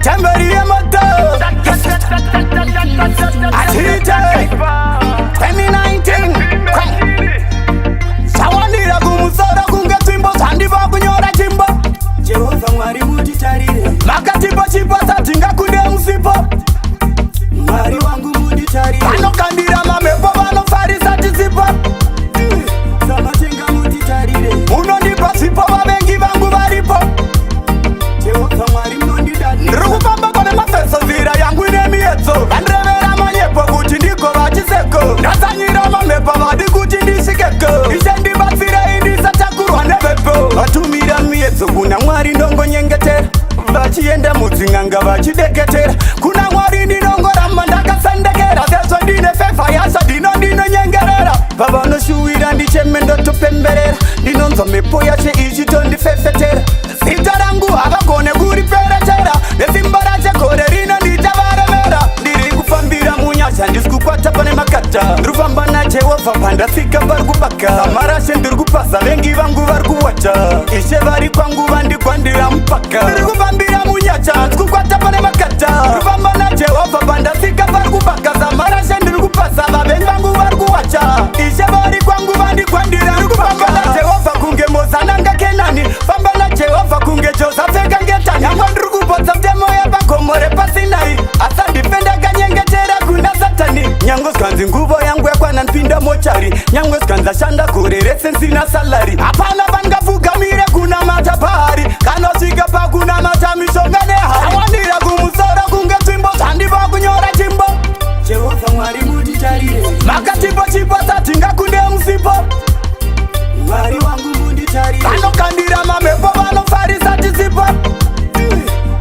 Temberie moto Achite 2019 Sawandira kumusoro kunge twimbo Sandiva kunyora chimbo Jehova Mwari muditarire Makatipo chipo satinga kunde musipo Mwari wangu muditarire Vanokandira mamepo vanofarisa tisipo Samatenga muditarire Unondipa sipo vavengi vangu varipo Jehova Mwari munditarire Ndirukufamba kone mafeso zira yangu ine miedzo Vandrevera manyepo kuti ndiko vachiseko Ndasanyira mamepo vadi kuti ndishikeko Ishendibatsire indisatakurwa nevepo Vatumira miedzo kuna Mwari ndongonyengetera Vachienda mudzin'anga vachideketera Kuna Mwari ndinongoramba ndakasendekera Sezvo ndine fefa yasha ndinonyengerera Pavanoshuwira ndicheme ndotopemberera Ndinonzwa mepo yache ichitondifefetera Zita rangu havagone kuriperetera Nesimba rache kore rino ndichavaremera Ndiri kufambira munyasha ndisikukwata pane makata Ndirufamba naJehovha pandasika vari kubaka Samarashe ndiri kupasa vengi vangu vari kuwacha Ishe vari kwangu vandigwandira mupaka Ndiri kufambira munyasha ndisikukwata pane makata Ndirufamba naJehovha pandasika vari kubaka Samarashe ndiri kupasa vavengi vangu vari kuwacha Ishe vari kwangu vandigwandira Ndikufamba naJehovha kunge Mozananga Kenani Famba naJehovha kunge Josaph Ngetani Nyangwa ndiri kupotsa mtemo yepagomo repasinai Asa ndifenda kanyengetera kuna Satani Nyangwe skanzi nguvo yangu yakwana npinda mochari Nyangwe skanzi ashanda gore rese nsina salari Hapana vangafugamire kuna matapari Kanosvika pakuna matamishonga nehari Awandira kumusoro kunge twimbo Sandiva kunyora chimbo Jehova Mwari muditarire Makatipo chipo satinga kunde musipo Mwari wangu muditarire Vanokandira mamepo vanofarisa tisipo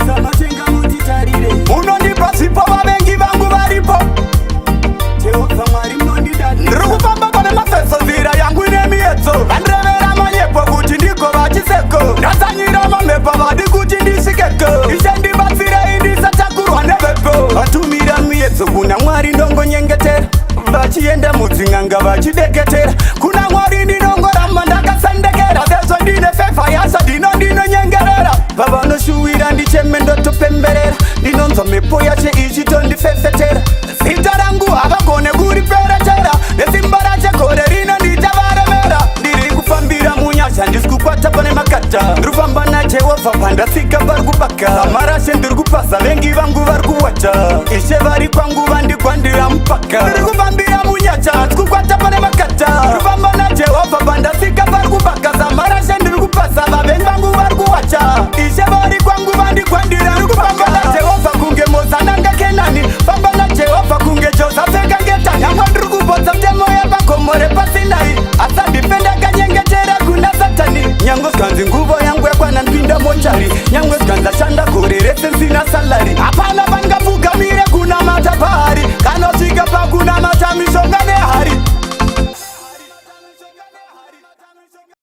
Samatenga muditarire Unondipa sipo vavengi vangu varipo Jehova Mwari munditarire Ndirukufamba kone mafeso zira yangu ine miedzo Vandrevera manyepo kuti ndiko vachiseko Ndasanyira mamepo vadi kuti ndishikeko Ishendibatsire indisatakurwa nevepo Vatumira miedzo kuna Mwari ndongonyengetera Vachienda mudzin'anga vachideketera Kuna Mwari ndinongoramba ndakasendekera Sezvo ndine fefa yasha ndinonyengerera Pavanoshuwira ndicheme ndotopemberera Ndinonzwa mepo yache ichitondifefetera Zita rangu havagone kuriperetera Nesimba rache kore rino ndichavaremera Ndiri kufambira munyasha ndisikukwata pane makata Ndirufamba naJehovha pandasika vari kubaka Samarashe ndiri kupasa vengi vangu vari kuwacha Ishe vari kwangu vandigwandira mupaka Ndiri kufambira munyasha ndisikukwata pane makata Ndirufamba naJehovha pandasika vari kubaka Samarashe ndiri kupasa vavengi vangu vari kuwacha Ishe vari kwangu vandigwandira Ndikufamba naJehovha kunge Mozananga Kenani Famba naJehovha kunge Josaph Ngetani Nyangwa ndiri kupotsa mtemo yepagomo repasinai Asa ndifenda kanyengetera kuna Satani Nyangwe skanzi nguvo yangu yakwana npinda mochari Nyangwe skanzi ashanda gore rese nsina salari Hapana